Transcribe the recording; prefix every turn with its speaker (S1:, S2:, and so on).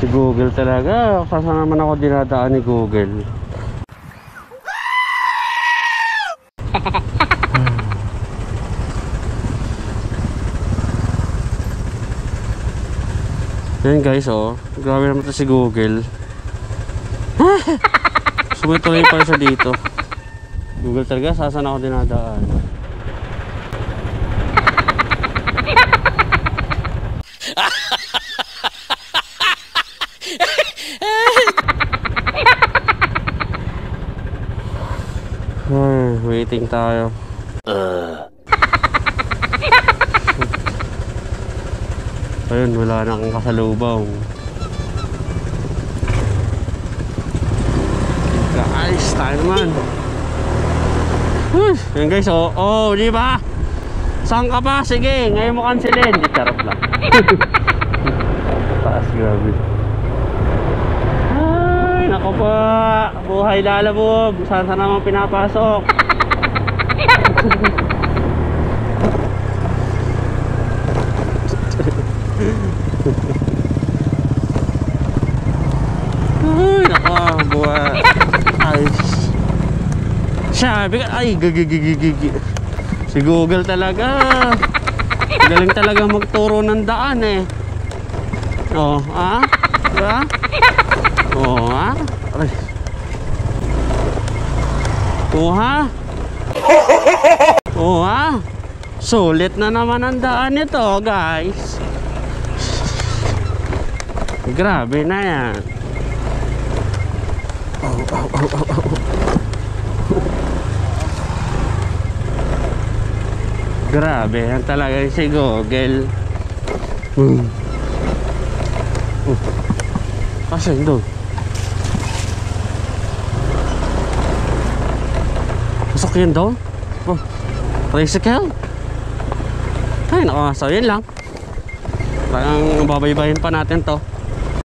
S1: Si Google talaga. Saan naman ako dinadaan ni Google? Yan guys, oh. Grabe naman ito si Google. Sumituloy pala siya dito. Google talaga, saan ako dinadaan? Waiting tayo. Ayun, wala na akong kasalubong. Guys, tayo naman. Yan guys, oh, di ba? Saan ka pa? Sige, ngayon mo cancelin. Di, charot lang. Taas, grabe. Ay, naku po. Buhay lalabog. Saan naman pinapasok? Ay, naku, buhay. Ay, sabi ka, ay, gigi. Si Google talaga. Galing talaga magturo ng daan eh. Oh, ah? Diba? Oh, ah? Ay. Oh, ha? Oh, ha? Sulit na naman ang daan nito, guys. Grabe na yan. Oh. Grabe, yan talaga si Google. Kasi doon. Pasok yun doon? Oh, tricycle? Ay, nako, so yun lang. Parang babaybayin pa natin to.